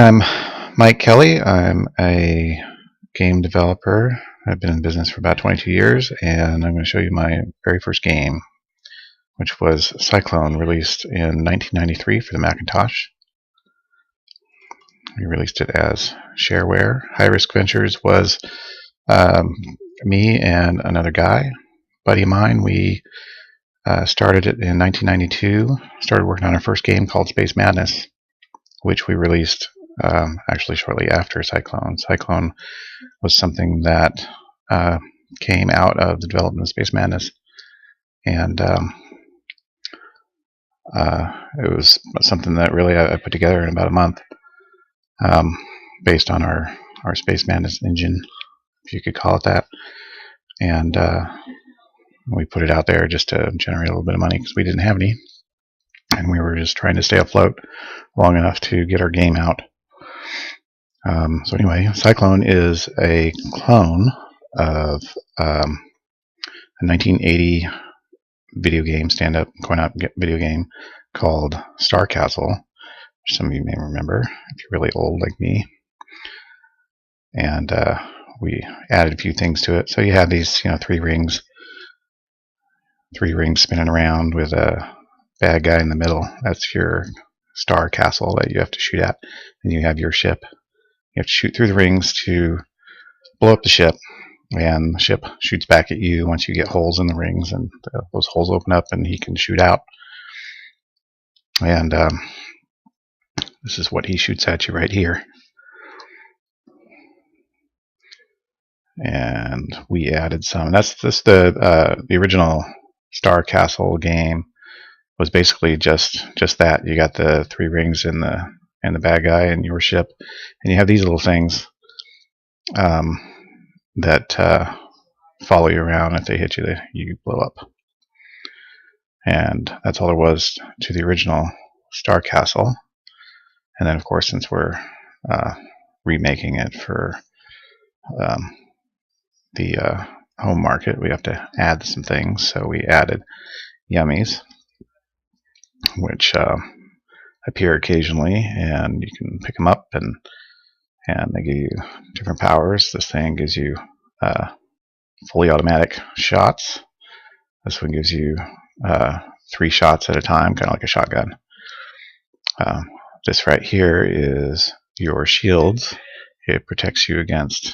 I'm Mike Kelly. I'm a game developer. I've been in business for about 22 years, and I'm going to show you my very first game, which was Cyclone, released in 1993 for the Macintosh. We released it as shareware. High Risk Ventures was me and another guy, buddy of mine. We started it in 1992, started working on our first game called Space Madness, which we released actually shortly after Cyclone. Cyclone was something that came out of the development of Space Madness, and it was something that really I put together in about a month, based on our Space Madness engine, if you could call it that. And we put it out there just to generate a little bit of money because we didn't have any, and we were just trying to stay afloat long enough to get our game out. So anyway, Cyclone is a clone of a 1980 video game, stand-up, coin-op video game called Star Castle, which some of you may remember if you're really old like me. And we added a few things to it. So you have these, three rings spinning around with a bad guy in the middle. That's your star castle that you have to shoot at. And you have your ship. You have to shoot through the rings to blow up the ship, and the ship shoots back at you once you get holes in the rings, and those holes open up and he can shoot out. And this is what he shoots at you right here. And we added some. That's just the original Star Castle game was basically just that. You got the three rings and the bad guy and your ship, and you have these little things that follow you around. If they hit you, you blow up. And that's all there was to the original Star Castle. And then, of course, since we're remaking it for the home market, we have to add some things. So we added yummies, which appear occasionally, and you can pick them up, and they give you different powers. This thing gives you fully automatic shots. This one gives you 3 shots at a time, kind of like a shotgun. This right here is your shields. It protects you against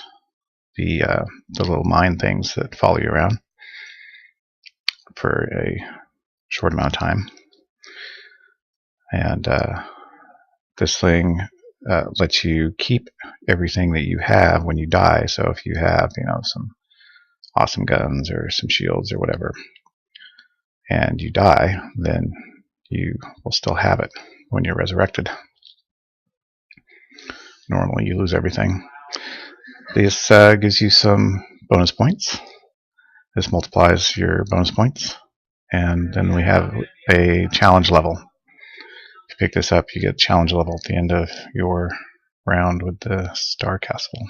the little mine things that follow you around for a short amount of time. And this thing lets you keep everything that you have when you die. So if you have, some awesome guns or some shields or whatever, and you die, then you will still have it when you're resurrected. Normally you lose everything. This gives you some bonus points. This multiplies your bonus points. And then we have a challenge level. If you pick this up, you get challenge level at the end of your round with the Star Castle.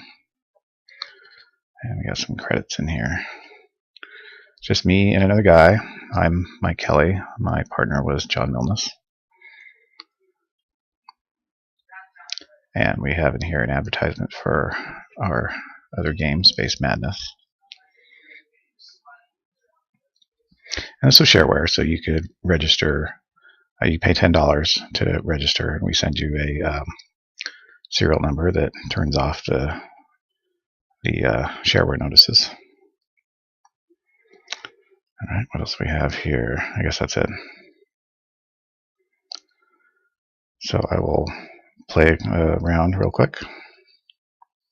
And we got some credits in here. It's just me and another guy. I'm Mike Kelly. My partner was John Milnes. And we have in here an advertisement for our other game, Space Madness. And this was shareware, so you could register. You pay $10 to register, and we send you a serial number that turns off the shareware notices. All right, what else we have here? I guess that's it. So I will play around real quick.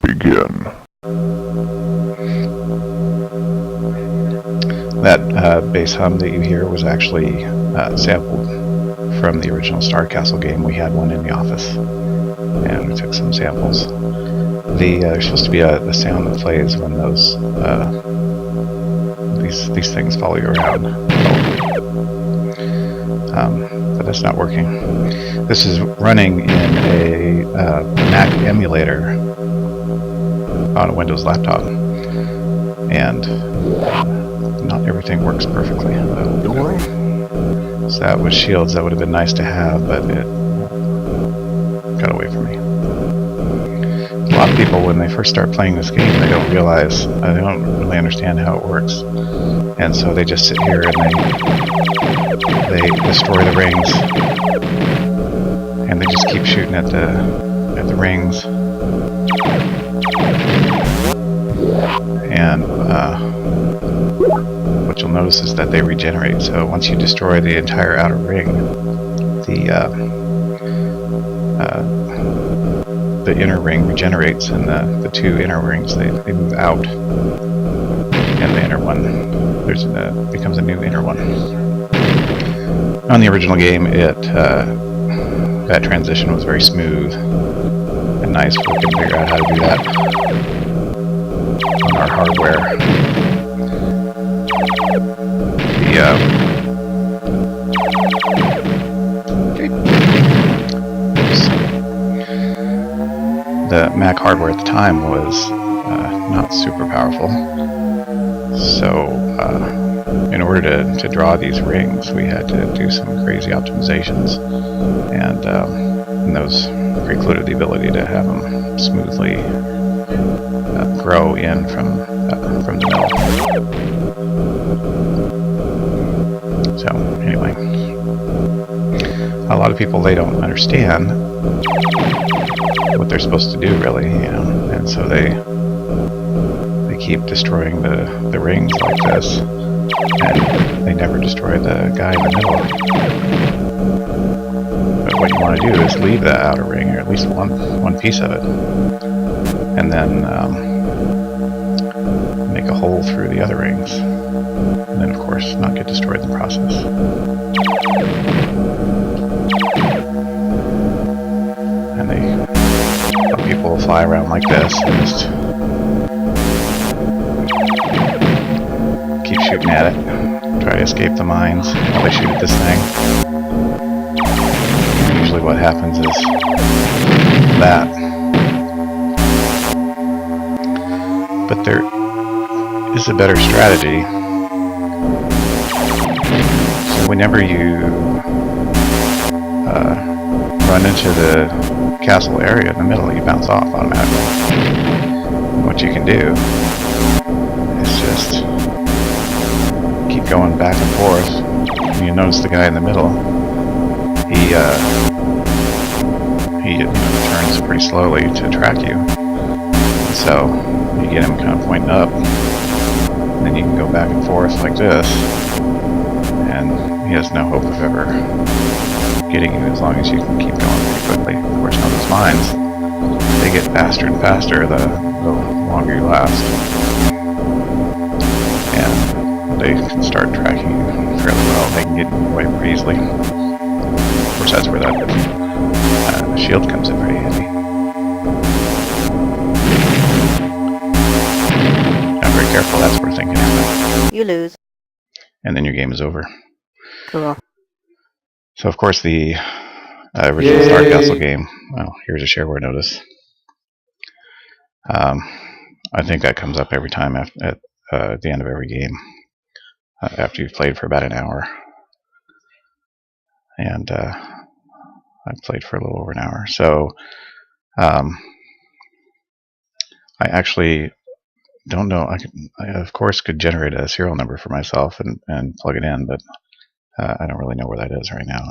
Begin. That bass hum that you hear was actually sampled from the original Star Castle game. We had one in the office, and we took some samples. There's supposed to be a sound that plays when those these things follow you around, but that's not working. This is running in a Mac emulator on a Windows laptop, and not everything works perfectly. So that was shields. That would have been nice to have, but it got away from me. people, when they first start playing this game, they don't realize, they don't really understand how it works, and so they just sit here and they destroy the rings, and they just keep shooting at the rings, and what you'll notice is that they regenerate. So once you destroy the entire outer ring, the inner ring regenerates, and the two inner rings, they move out, and the inner one becomes a new inner one. On the original game, that transition was very smooth and nice. We could figure out how to do that on our hardware. The Mac hardware at the time was not super powerful, so in order to draw these rings, we had to do some crazy optimizations, and those precluded the ability to have them smoothly grow in from the middle. So anyway, a lot of people, they don't understand what they're supposed to do, really, and so they keep destroying the rings like this, and they never destroy the guy in the middle. But what you want to do is leave the outer ring, or at least one piece of it, and then make a hole through the other rings, and then of course not get destroyed in the process. And people will fly around like this and just keep shooting at it, try to escape the mines while they shoot at this thing. Usually what happens is that. But there is a better strategy. So whenever you run into the castle area in the middle, you bounce off automatically. And what you can do is just keep going back and forth. And you notice the guy in the middle, he turns pretty slowly to track you. And so you get him kind of pointing up, and then you can go back and forth like this, and he has no hope of ever getting you as long as you can keep going pretty quickly. Of course, on those mines, they get faster and faster the longer you last, and they can start tracking you fairly well. They can get away pretty easily. Of course, that's where that shield comes in pretty handy. Now, very careful, that sort of thing can happen. You lose. And then your game is over. Cool. So, of course, the original Star Castle game, well, here's a shareware notice. I think that comes up every time at the end of every game, after you've played for about an hour. And I've played for a little over an hour. So I actually don't know. I of course could generate a serial number for myself and plug it in, but I don't really know where that is right now.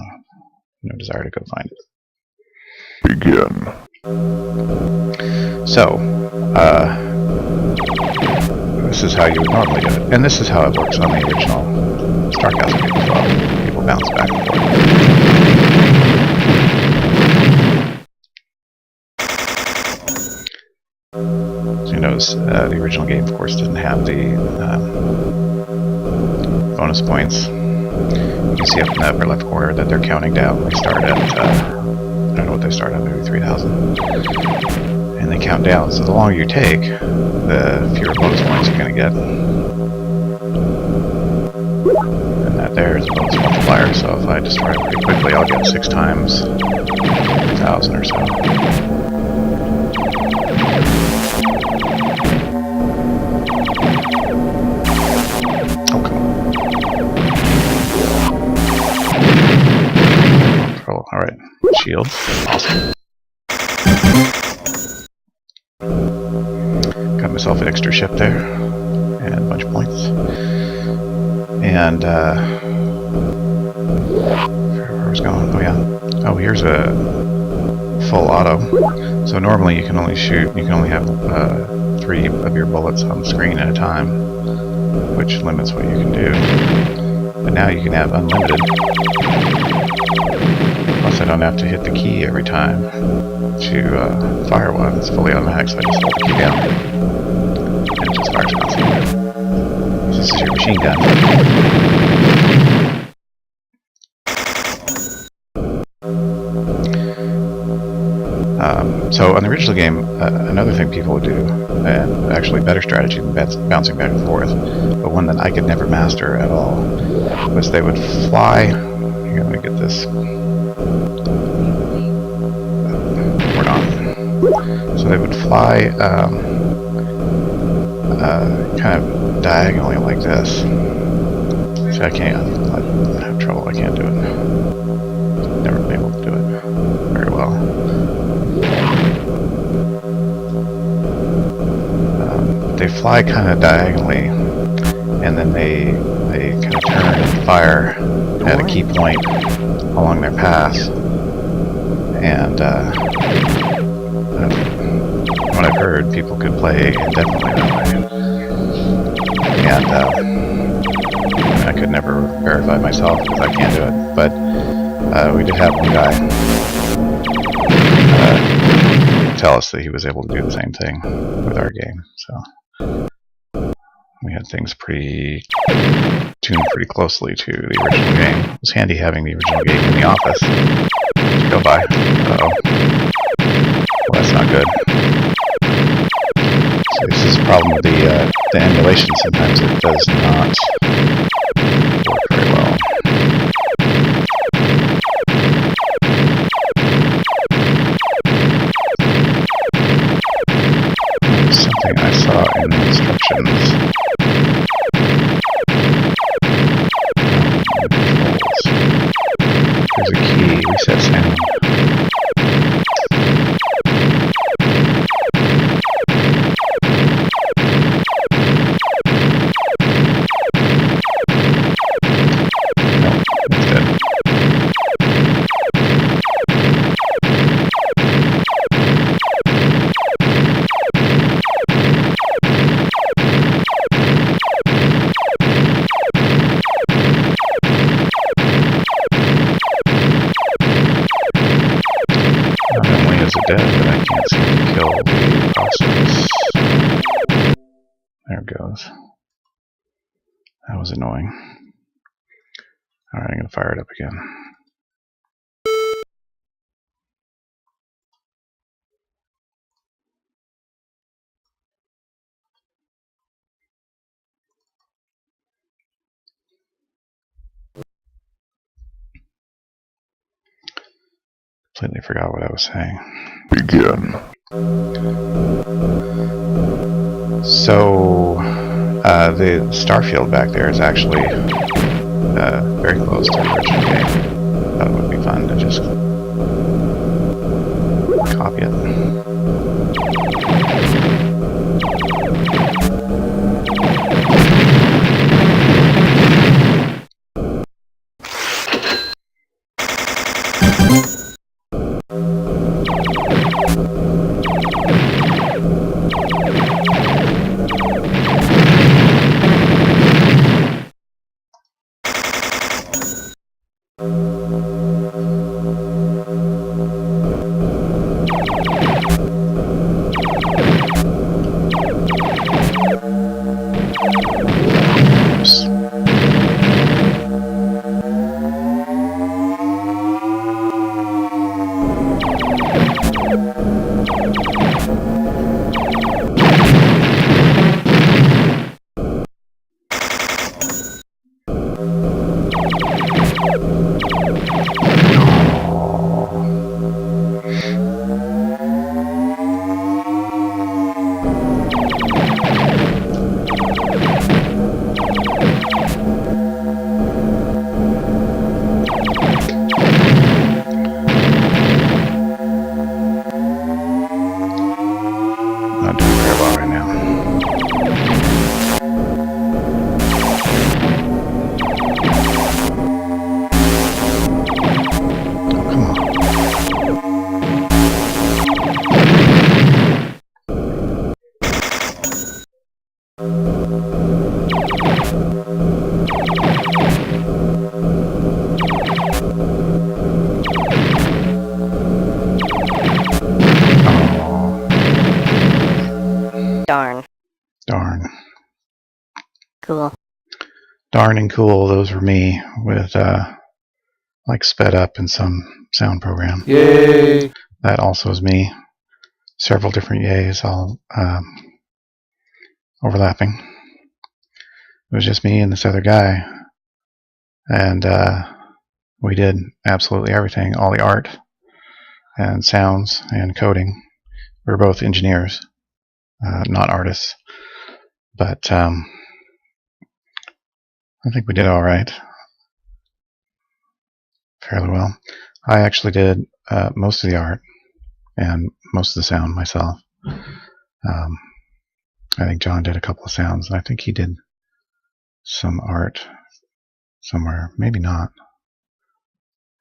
No desire to go find it. Begin. So this is how you would normally do it, and this is how it works on the original Star Castle game as well. People bounce back and forth. So you notice the original game, of course, didn't have the bonus points. You can see up in the upper left corner that they're counting down. They start at, I don't know what they start at, maybe 3,000. And they count down. So the longer you take, the fewer bonus points you're going to get. And that there is a bonus multiplier. So if I destroy it pretty quickly, I'll get 6 times 1,000 or so. Alright, shield. Awesome. myself an extra ship there and a bunch of points. And where I was going? Oh yeah. Oh, here's a full auto. So normally you can only have 3 of your bullets on the screen at a time, which limits what you can do. But now you can have unlimited. Plus I don't have to hit the key every time to fire one. It's fully automatic, so I just hold the key down and it just fires constantly. This is your machine gun. So on the original game, another thing people would do, and actually better strategy than bouncing back and forth, but one that I could never master at all, was they would fly. Here, let me get this. We're not. So they would fly kind of diagonally like this. See, I have trouble. I can't do it. Never been able to do it very well. They fly kind of diagonally, and then they kind of turn and fire at a key point along their path. And what I've heard, people could play indefinitely that way. And I could never verify myself because I can't do it. But we did have one guy tell us that he was able to do the same thing with our game. So we had things tuned pretty closely to the original game. It was handy having the original game in the office to go by. Uh-oh. Well, that's not good. So this is a problem with the emulation. Sometimes it does not work very well. Something I saw in the instructions. There's a key, reset sound. No, it's dead. Dead, but I can't seem to kill the process. There it goes. That was annoying. Alright, I'm going to fire it up again. Completely forgot what I was saying. Begin. So, the starfield back there is actually very close to the original game. Thought it would be fun to just copy it. darn? Darn. Cool. Darn and cool, those were me with like sped up in some sound program. Yay! That also is me. Several different yays all overlapping. It was just me and this other guy, and we did absolutely everything, all the art and sounds and coding. We were both engineers, not artists, but I think we did all right, fairly well. I actually did most of the art and most of the sound myself. I think John did a couple of sounds, and I think he did some art somewhere. Maybe not.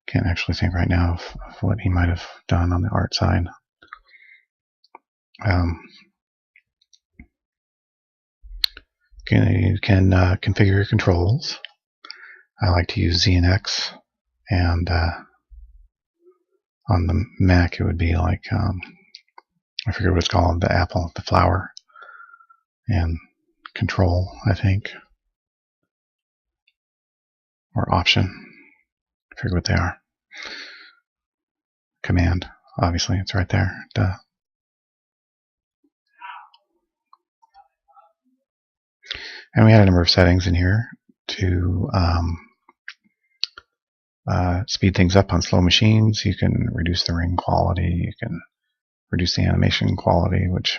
Can't actually think right now of what he might have done on the art side. You can configure your controls. I like to use Z and X, and on the Mac it would be like I forget what it's called, the apple, the flower, and control, I think, or option. I forget what they are. Command, obviously, it's right there. Duh. And we had a number of settings in here to speed things up on slow machines. You can reduce the ring quality. You can reduce the animation quality, which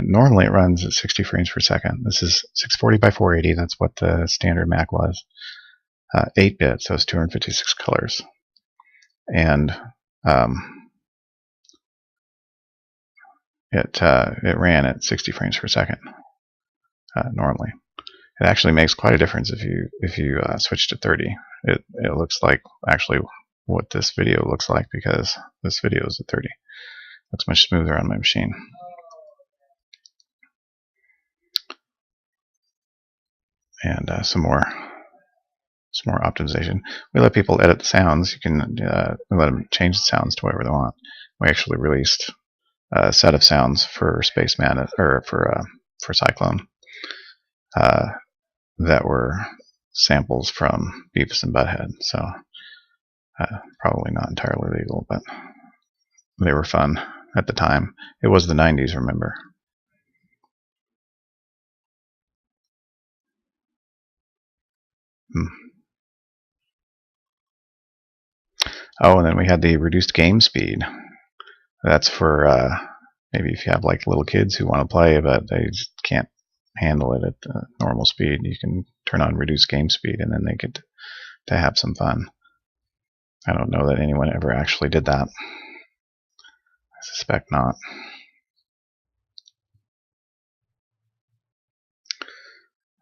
normally it runs at 60 frames per second. This is 640 by 480. That's what the standard Mac was. 8-bit, so it's 256 colors. And it ran at 60 frames per second normally. It actually makes quite a difference if you switch to 30. It looks like actually what this video looks like, because this video is at 30. Looks much smoother on my machine. And some more optimization. We let people edit the sounds. You can let them change the sounds to whatever they want. We actually released a set of sounds for Spaceman, or for Cyclone, that were samples from Beavis and Butthead. So probably not entirely legal, but they were fun at the time. It was the 90s, remember. Oh, and then we had the reduced game speed. That's for maybe if you have like little kids who want to play but they just can't handle it at normal speed. You can turn on reduced game speed, and then they get to have some fun. I don't know that anyone ever actually did that. I suspect not.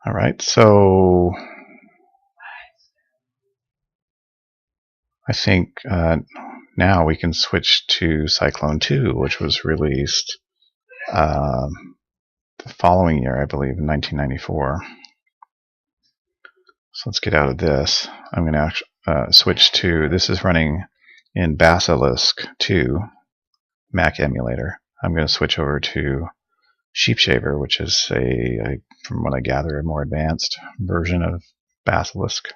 All right, so I think now we can switch to Cyclone II, which was released the following year, I believe, in 1994. So let's get out of this. I'm going to switch to, this is running in Basilisk 2 Mac emulator. I'm going to switch over to Sheepshaver, which is from what I gather, a more advanced version of Basilisk.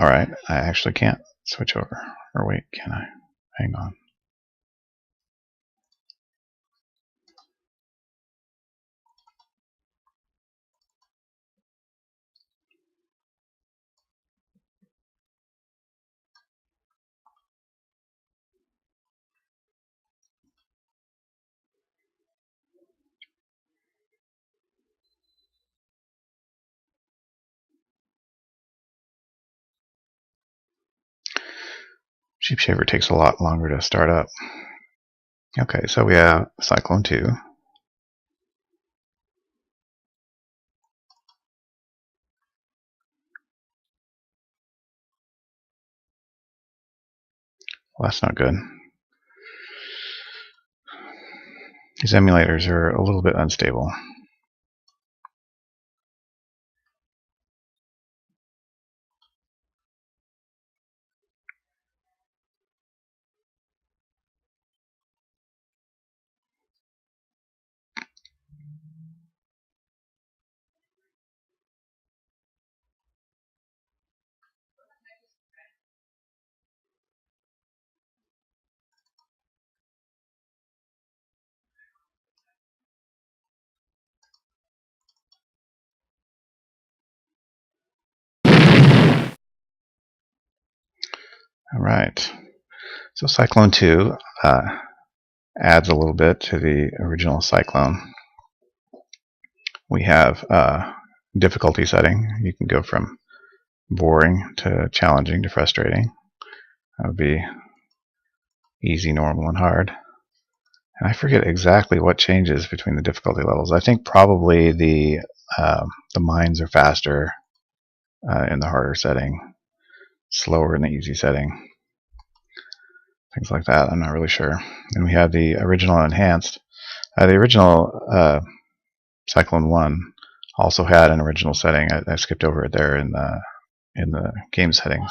All right, I actually can't switch over. Or wait, can I? Hang on. Sheepshaver takes a lot longer to start up. Okay, so we have Cyclone 2. Well, that's not good. These emulators are a little bit unstable. All right. So Cyclone 2 adds a little bit to the original Cyclone. We have difficulty setting. You can go from boring to challenging to frustrating. That would be easy, normal, and hard. And I forget exactly what changes between the difficulty levels. I think probably the mines are faster in the harder setting, slower in the easy setting, things like that. I'm not really sure. And we have the original and enhanced. The original Cyclone 1 also had an original setting. I skipped over it there in the game settings.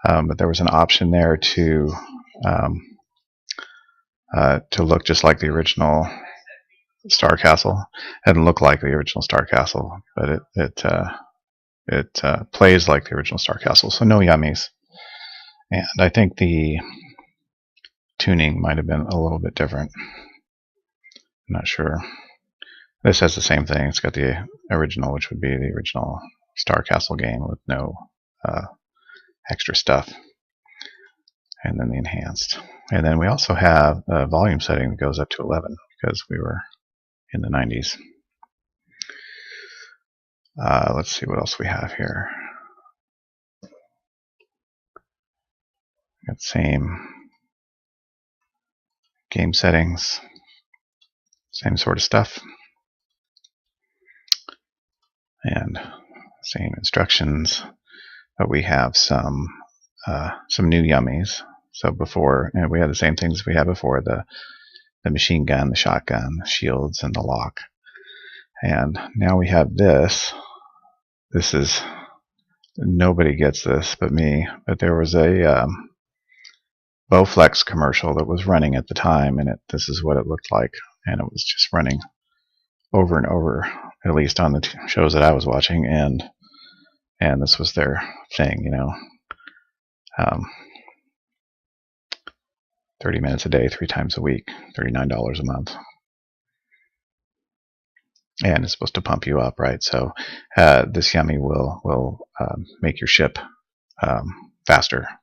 But there was an option there to look just like the original Star Castle. It didn't look like the original Star Castle, but it plays like the original Star Castle. So no yummies. And I think the tuning might have been a little bit different. I'm not sure. This has the same thing. It's got the original, which would be the original Star Castle game with no extra stuff. And then the enhanced. And then we also have a volume setting that goes up to 11 because we were in the 90s. Let's see what else we have here. Got same game settings, same sort of stuff, and same instructions. But we have some new yummies. So before, we had the same things we had before: the machine gun, the shotgun, the shields, and the lock. And now we have this. This is, nobody gets this but me. But there was a Bowflex commercial that was running at the time, and this is what it looked like, and it was just running over and over, at least on the shows that I was watching, and this was their thing, 30 minutes a day, 3 times a week, $39 a month. And it's supposed to pump you up, right? So this yummy will make your ship faster, a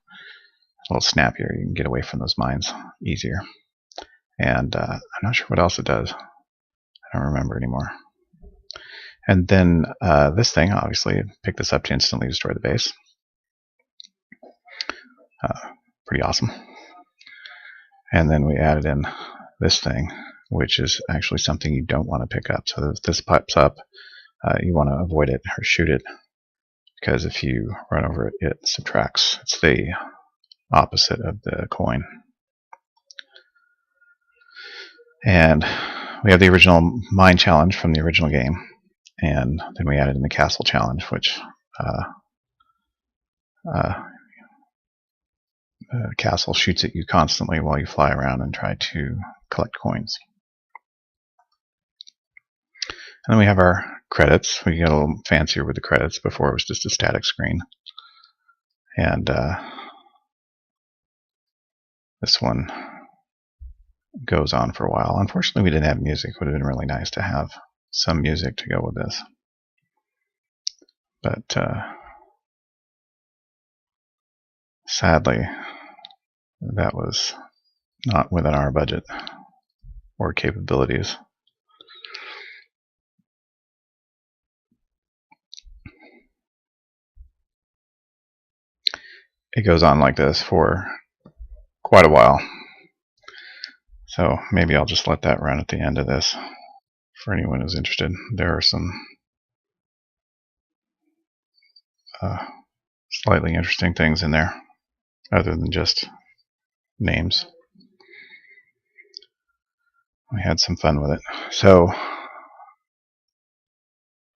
little snappier. You can get away from those mines easier. And I'm not sure what else it does. I don't remember anymore. And then this thing, obviously, pick this up to instantly destroy the base. Pretty awesome. And then we added in this thing, which is actually something you don't want to pick up. So if this pops up, you want to avoid it or shoot it, because if you run over it, it subtracts. It's the opposite of the coin. And we have the original mine challenge from the original game, and then we added in the castle challenge, which the castle shoots at you constantly while you fly around and try to collect coins. And then we have our credits. We get a little fancier with the credits. Before it was just a static screen. And this one goes on for a while. Unfortunately, we didn't have music. It would have been really nice to have some music to go with this. But sadly, that was not within our budget or capabilities. It goes on like this for quite a while. So maybe I'll just let that run at the end of this for anyone who's interested. There are some slightly interesting things in there other than just names. We had some fun with it. So,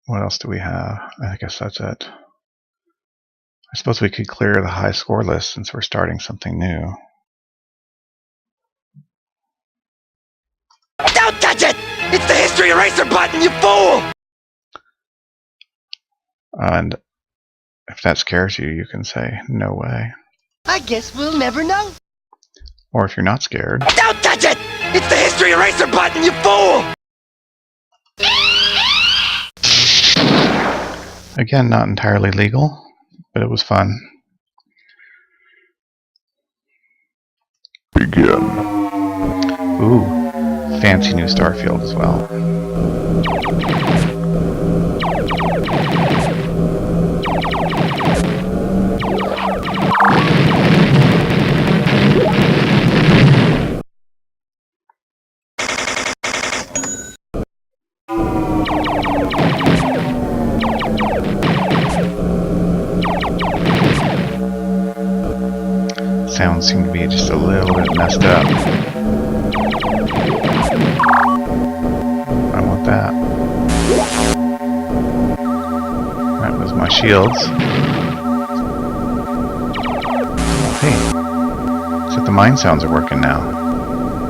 what else do we have? I guess that's it. I suppose we could clear the high score list since we're starting something new. Don't touch it! It's the history eraser button, you fool! And if that scares you, you can say, no way. I guess we'll never know. Or if you're not scared, Don't touch it! It's the history eraser button, you fool! again, not entirely legal, but it was fun. Begin. Ooh, fancy new Starfield as well. Sounds seem to be just a little bit messed up. I want that. That was my shields. Hey, except the mine sounds are working now.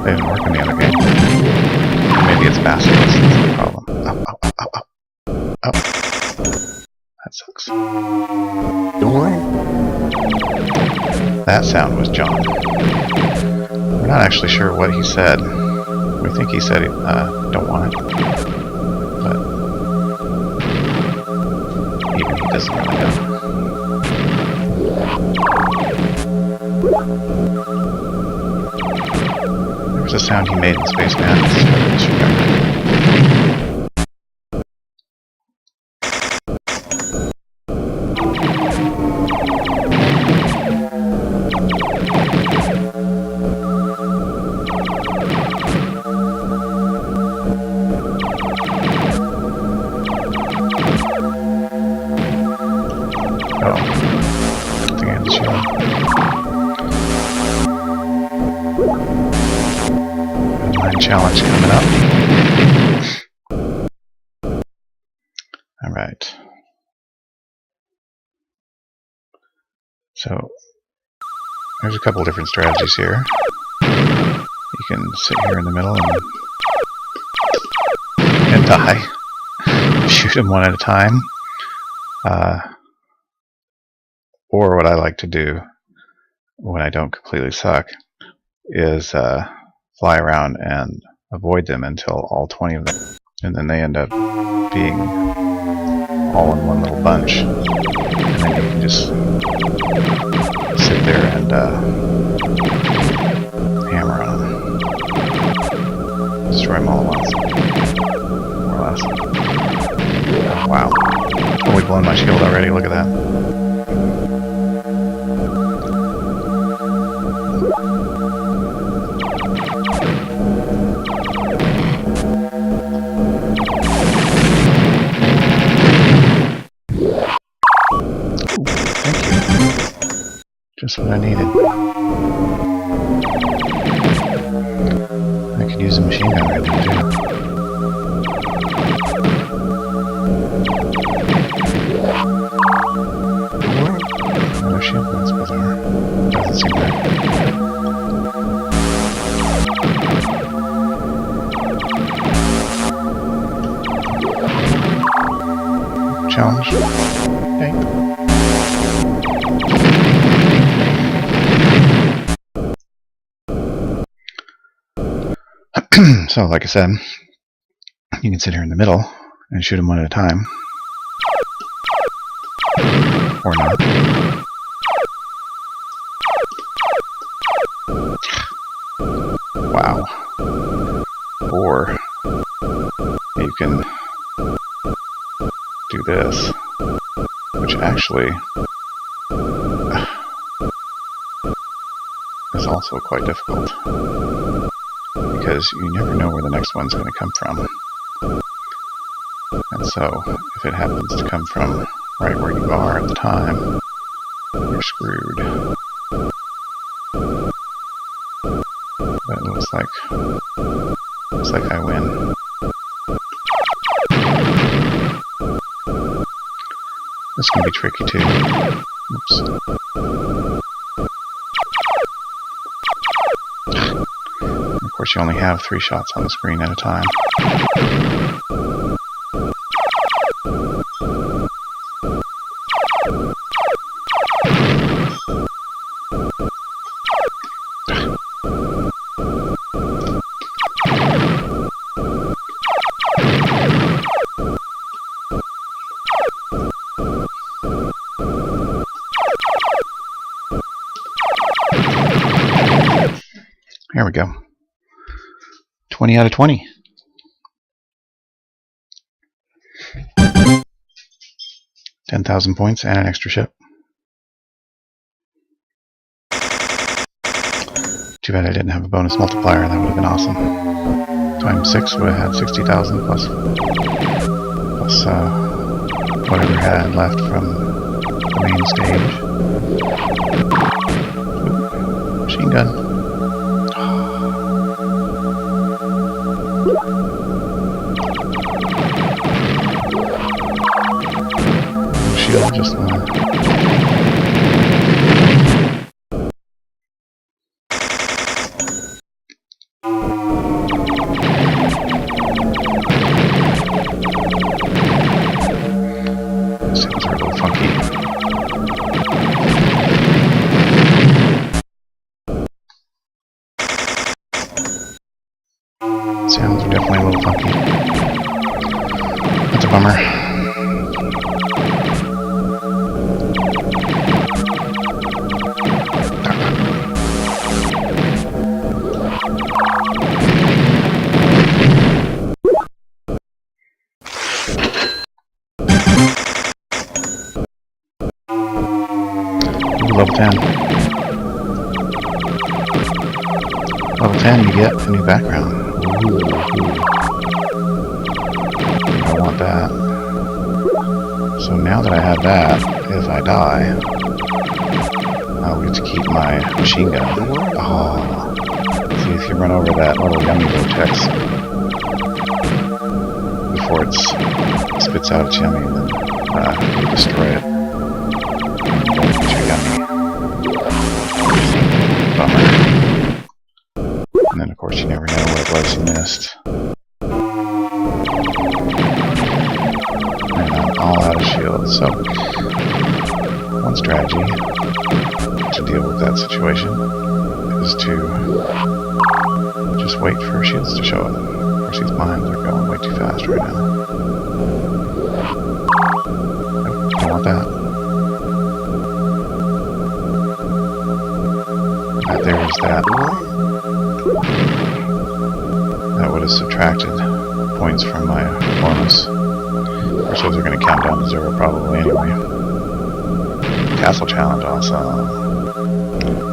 They didn't work in the other game. Maybe it's faster. That's the problem. Up. That sucks. That sound was John. We're not actually sure what he said. We think he said, don't want it. But even he doesn't really know. There was a sound he made in Spaceman. I just remember. Challenge coming up. Alright. So, there's a couple different strategies here. You can sit here in the middle and die. Shoot them one at a time. Or what I like to do when I don't completely suck is fly around and avoid them until all 20 of them, and then they end up being all in one little bunch, and then you can just sit there and hammer on them, destroy them all at once, more or less. Oh, wow, totally blown my shield already. Look at that. Just what I needed. I could use a machine gun right now, too. Another shield, that's bizarre. Doesn't seem right. Challenge. Okay. So, like I said, you can sit here in the middle and shoot them one at a time. Or not. Wow. Or you can do this, which actually is also quite difficult, because you never know where the next one's going to come from. And so, if it happens to come from right where you are at the time, you're screwed. But it looks like Looks like I win. This can be tricky too. Oops. Of course, you only have 3 shots on the screen at a time. There we go. 20 out of 20. $10,000 and an extra ship. Too bad I didn't have a bonus multiplier. That would have been awesome. Times 6 would have had 60,000 plus whatever I had left from the main stage. Ooh, machine gun. Shield just went. Sounds a little funky. Sounds are definitely a little funky. That's a bummer. Level 10. Level 10, you get a new background. Ooh. I want that. So now that I have that, if I die, I'll get to keep my machine gun. Oh. See, if you run over that little yummy vortex before it spits out its yummy, then you destroy it. Bummer. And then of course you never know what it was you missed. And I'm all out of shields, so one strategy to deal with that situation is to just wait for shields to show up. Of course these mines are going way too fast right now. Nope, don't want that. There's that. That would have subtracted points from my bonus. Of course, those are going to count down to 0 probably anyway. Castle challenge awesome.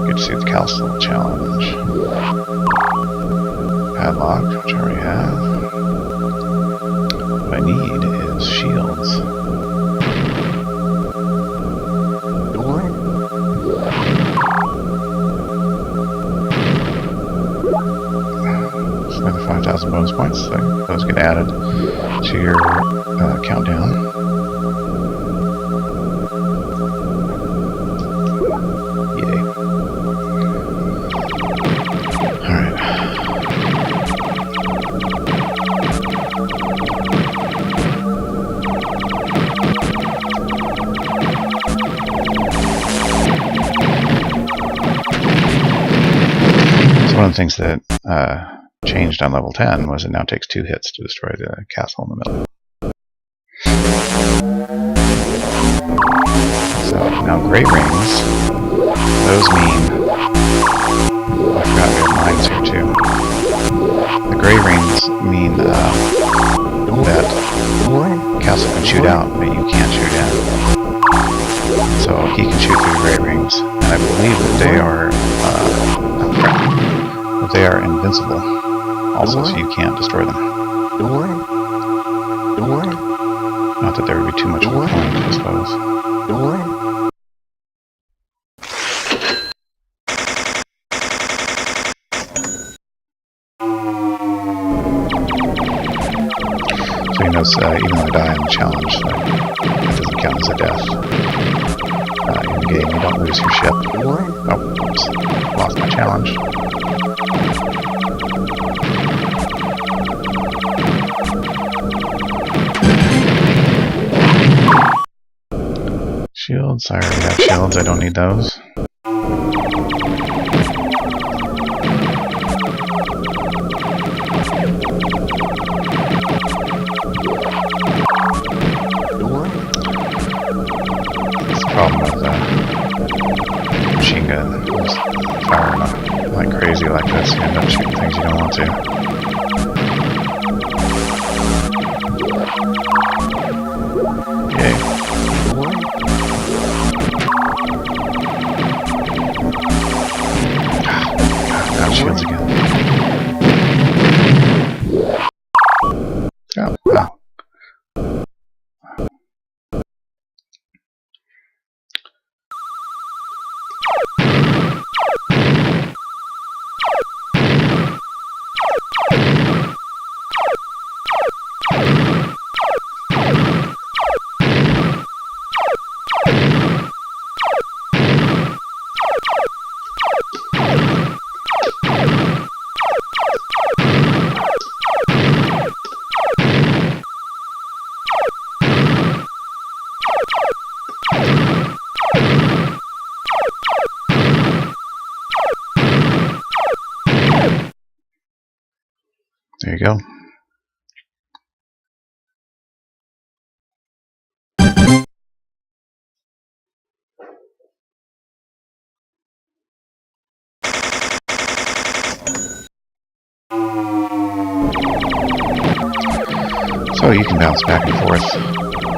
Good to see the castle challenge. Padlock, which I already have. What I need is shields. 5,000 bonus points, so those get added to your countdown. Yay. Alright. So one of the things that changed on level 10 was it now takes 2 hits to destroy the castle in the middle. So now great rings, those mean, I forgot we have mines here too. The gray rings mean that castle can shoot out, but you can't shoot in. So he can shoot through gray rings, and I believe that they are invincible. Also, so you can't destroy them. Not that there would be too much of a point, I suppose. So you notice, even though I die in the challenge, that doesn't count as a death. In the game, you don't lose your ship. Oh, oops. Lost my challenge. Shields, I already have shields, I don't need those. That's the problem with machine gun. Just firing like crazy like this, you end up shooting things you don't want to. Shields again. Oh, wow. There you go. So you can bounce back and forth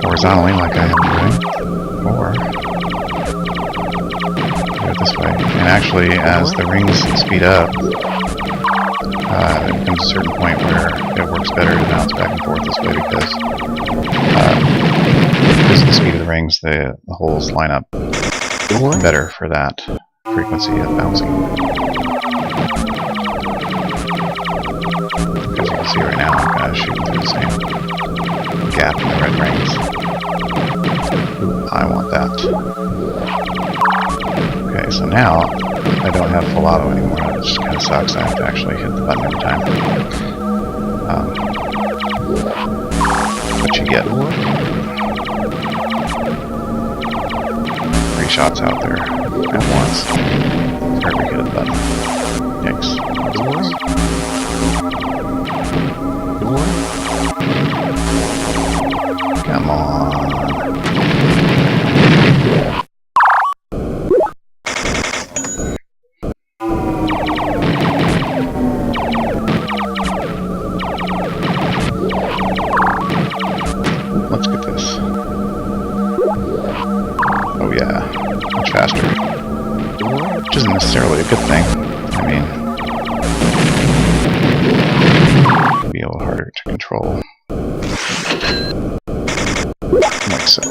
horizontally like I am doing, or do it this way. And actually, as the rings speed up, there comes a certain point where it works better to bounce back and forth this way because of the speed of the rings, the holes line up better for that frequency of bouncing. As you can see right now, I'm kind of shooting through the same gap in the red rings. Ooh, I want that. Okay, so now I don't have full auto anymore. That just kind of sucks. I have to actually hit the button every time. What you get? 3 shots out there at once. For every hit of the button. Yikes. Come on. Let's get this. Oh yeah, much faster. Which isn't necessarily a good thing. I mean, it can be a little harder to control. Like so.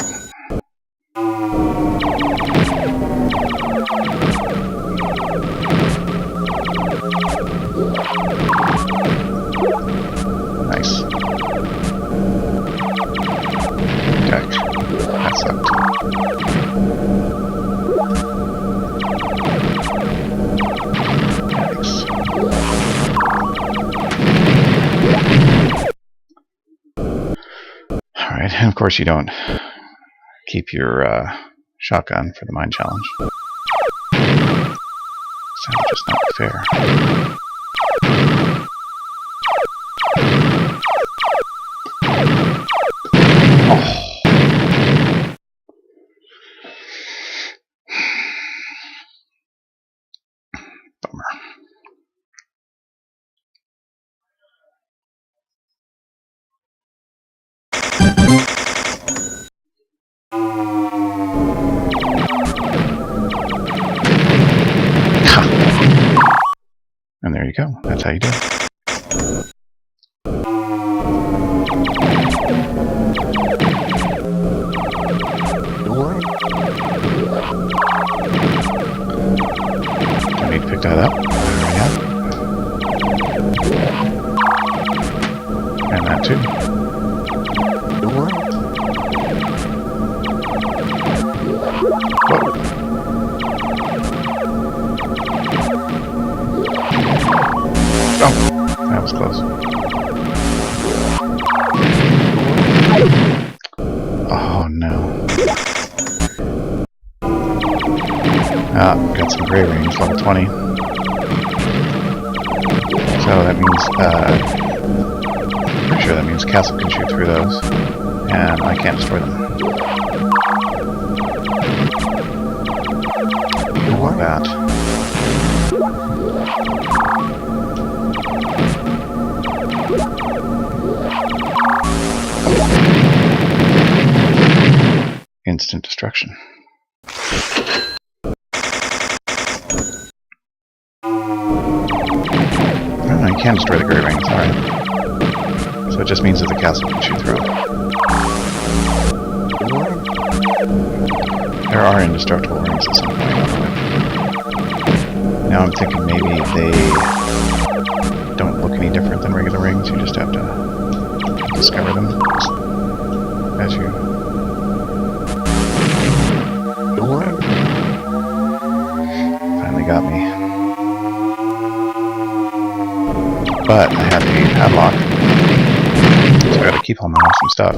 Nice. Heck, that sucked. Yikes. Alright, and of course you don't keep your shotgun for the mine challenge. Sounds just not fair. Bummer. And there you go. That's how you do it. Do I need to pick that up? And that too. Oh, that was close. Oh no. Ah, got some gray rings, level 20. So that means, pretty sure that means Castle can shoot through those, and I can't destroy them. I want that. Instant destruction. Oh, you can destroy the gray rings, alright. So it just means that the castle can shoot through them. There are indestructible rings at some point. Now I'm thinking maybe they don't look any different than regular rings, you just have to discover them as you... Finally got me. But I have a padlock, so I gotta keep all my awesome stuff.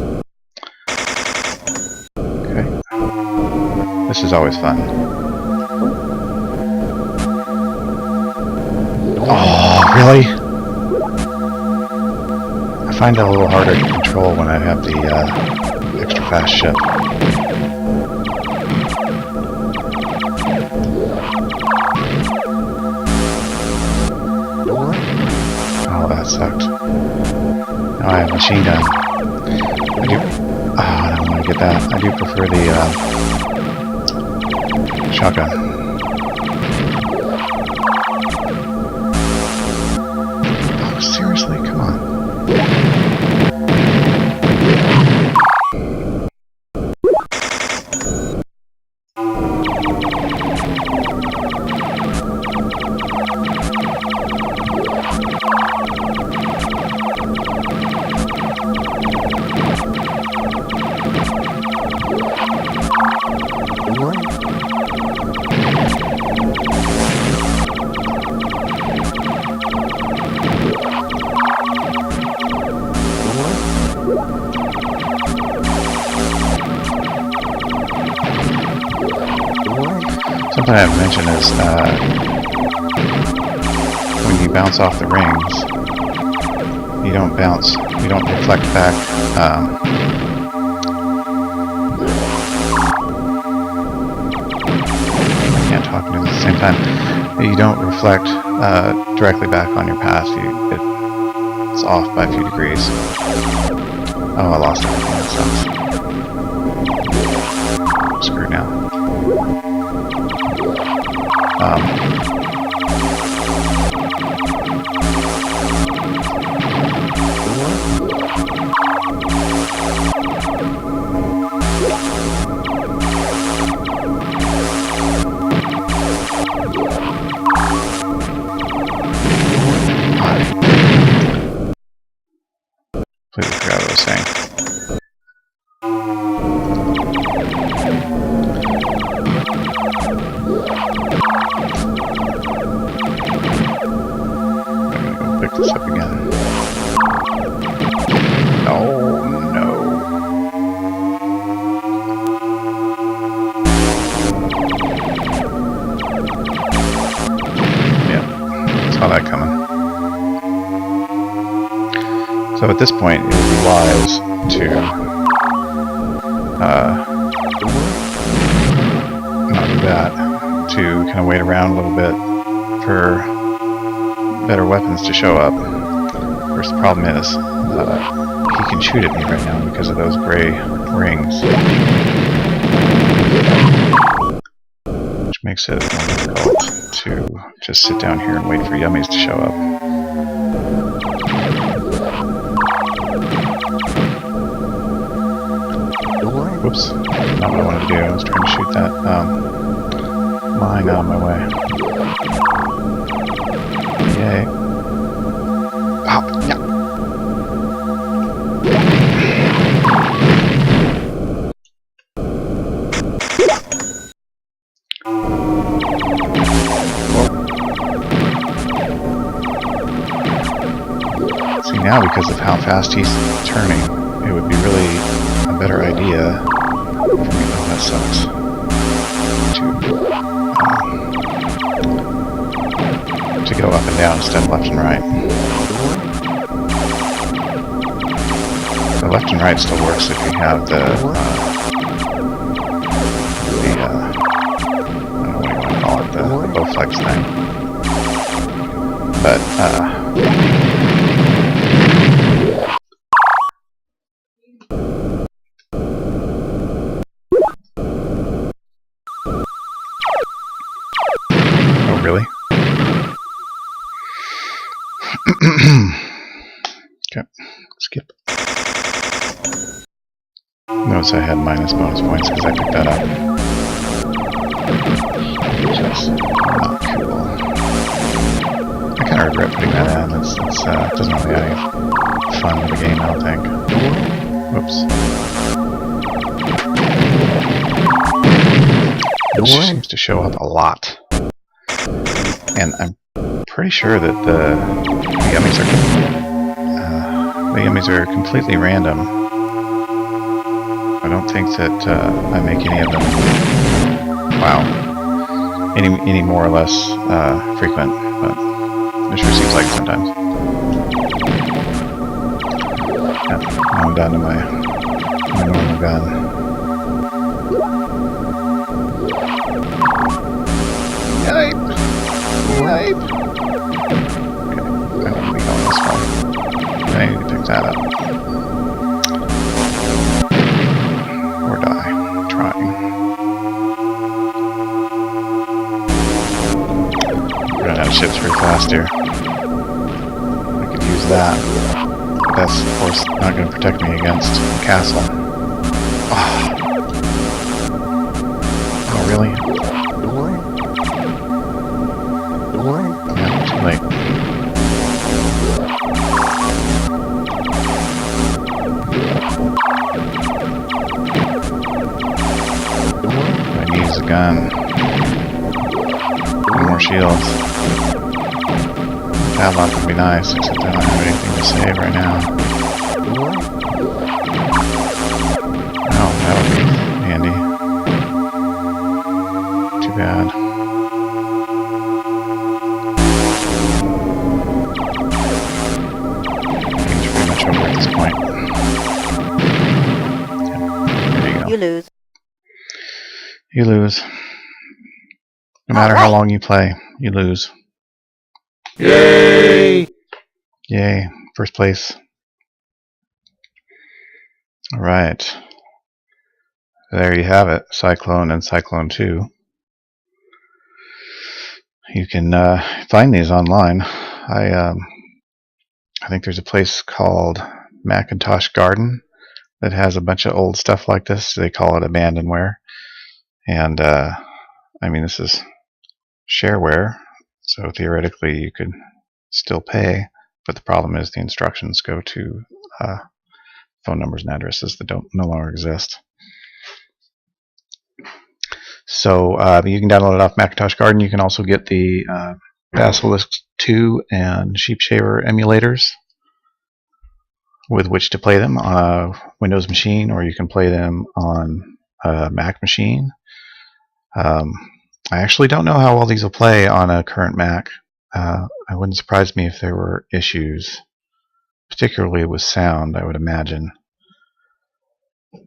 Okay. This is always fun. Oh, really? I find that a little harder to control when I have the extra fast ship. Oh, that sucked. Now I have a machine gun. I do... Oh, I don't want to get that. I do prefer the shotgun. Oh, seriously? Come on. Something I haven't mentioned is when you bounce off the rings, you don't reflect back. I can't talk and do this at the same time. You don't reflect directly back on your path. It's off by a few degrees. Oh, I lost everything. That sucks. I'm screwed now. Completely forgot what I was saying. Pick this up again. Oh no. Yep, saw that coming. So at this point it would be wise to not do that, to kind of wait around a little bit for better weapons to show up. Of course, the problem is he can shoot at me right now because of those gray rings, which makes it more difficult to just sit down here and wait for yummies to show up. Whoops, not what I wanted to do. I was trying to shoot that mine out of my way. Yay. Oh, yeah. because of how fast he's turning, it would be really a better idea for me. Oh, that sucks. To go up and down instead of left and right. The left and right still works if you have the I don't know what you want to call it, the Bowflex thing. But oh really? Okay, skip. Notice I had minus bonus points because I picked that up. Which is not cool. I kind of regret putting that in. It doesn't really add any fun to the game, I don't think. Whoops. It seems to show up a lot. And I'm pretty sure that the yummies are completely random. I don't think that I make any of them, wow, any more or less frequent, but it sure seems like it sometimes. Yeah, now I'm down to my normal gun. Yipe! Yipe! Okay, I won't be going this far. I need to pick that up. Or die. Trying. Run out of ships pretty fast here. I could use that. But that's, of course, not going to protect me against the castle. Oh, really? Yeah, too late. I need to use a gun. More shields. Padlock would be nice, except I don't have anything to save right now. Oh, that would be handy. Too bad. Game's pretty much over at this point. There you go. You lose. You lose. No matter how long you play, you lose. Yay! Yay. First place. Alright. There you have it. Cyclone and Cyclone II. You can find these online. I think there's a place called Macintosh Garden that has a bunch of old stuff like this. They call it abandonware. And I mean, this is shareware, so theoretically you could still pay, but the problem is the instructions go to phone numbers and addresses that no longer exist. So you can download it off Macintosh Garden. You can also get the Basilisk 2 and Sheepshaver emulators with which to play them on a Windows machine, or you can play them on a Mac machine. I actually don't know how well these will play on a current Mac. It wouldn't surprise me if there were issues, particularly with sound, I would imagine.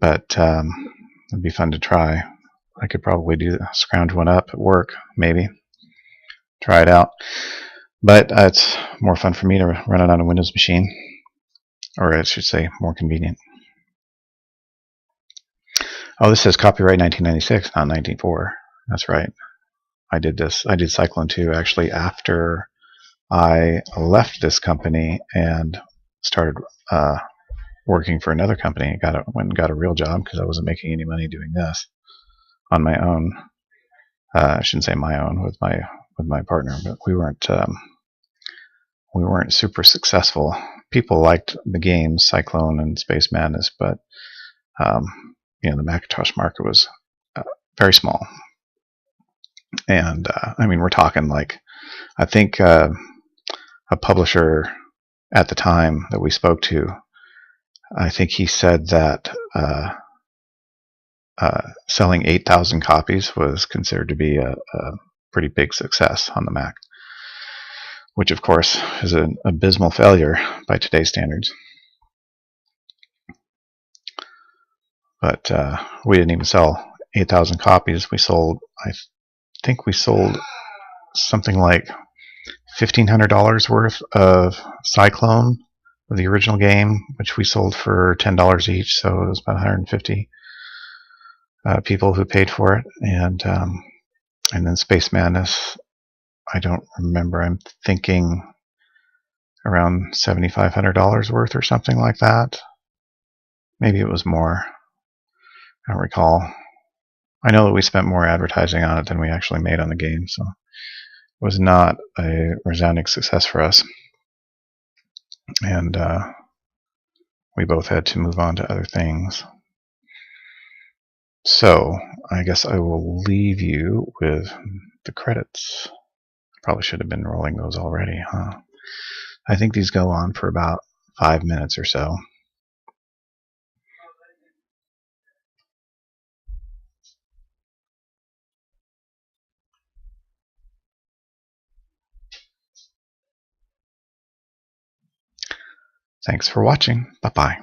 But it'd be fun to try. I could probably scrounge one up at work, maybe. Try it out. But it's more fun for me to run it on a Windows machine. Or I should say, more convenient. Oh, this says copyright 1996, not 1994. That's right. I did this. I did Cyclone II actually after I left this company and started working for another company. Went and got a real job because I wasn't making any money doing this on my own. I shouldn't say my own, with my partner, but we weren't super successful. People liked the games Cyclone and Space Madness, but you know, the Macintosh market was very small. And I mean, we're talking like, I think a publisher at the time that we spoke to, I think he said that selling 8,000 copies was considered to be a pretty big success on the Mac, which of course is an abysmal failure by today's standards. But we didn't even sell 8,000 copies. We sold, I think we sold something like $1,500 worth of Cyclone, of the original game, which we sold for $10 each, so it was about 150 people who paid for it. And then Space Madness, I don't remember, I'm thinking around $7,500 worth or something like that. Maybe it was more. I don't recall. I know that we spent more advertising on it than we actually made on the game, so it was not a resounding success for us. And we both had to move on to other things. So I guess I will leave you with the credits. Probably should have been rolling those already, huh? I think these go on for about 5 minutes or so. Thanks for watching. Bye-bye.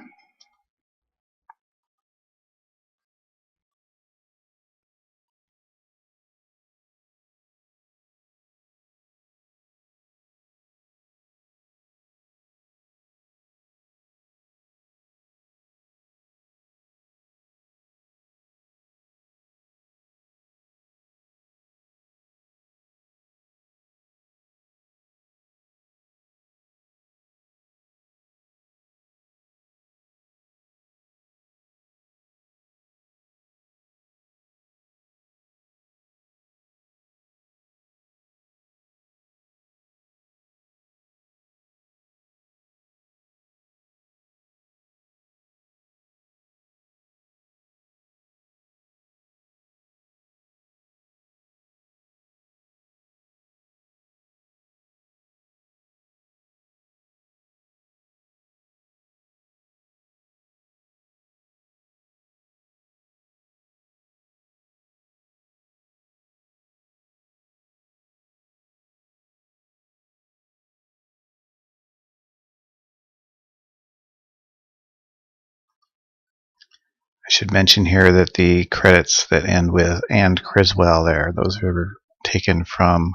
I should mention here that the credits that end with "and Criswell" there, those are taken from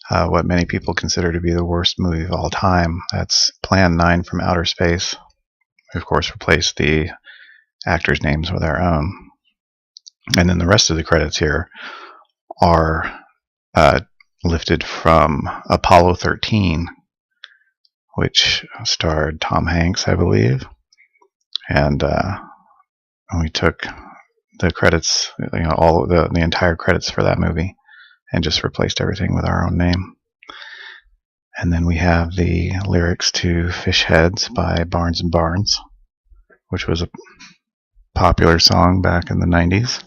what many people consider to be the worst movie of all time. That's Plan 9 from Outer Space. We, of course, replaced the actors' names with our own. And then the rest of the credits here are lifted from Apollo 13, which starred Tom Hanks, I believe. And we took the credits, all of the entire credits for that movie, and just replaced everything with our own name. And then we have the lyrics to Fish Heads by Barnes and Barnes, which was a popular song back in the 90s.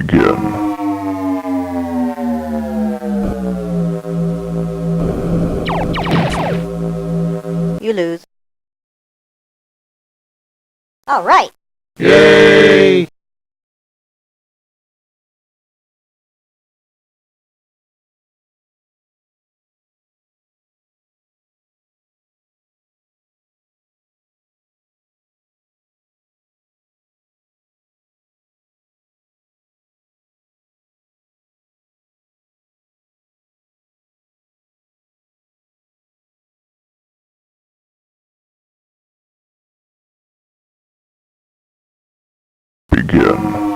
Begin. You lose. All right. Yay! Begin.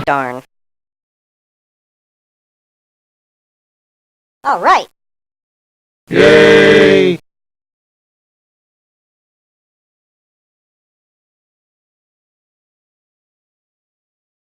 Darn. All right. Yay!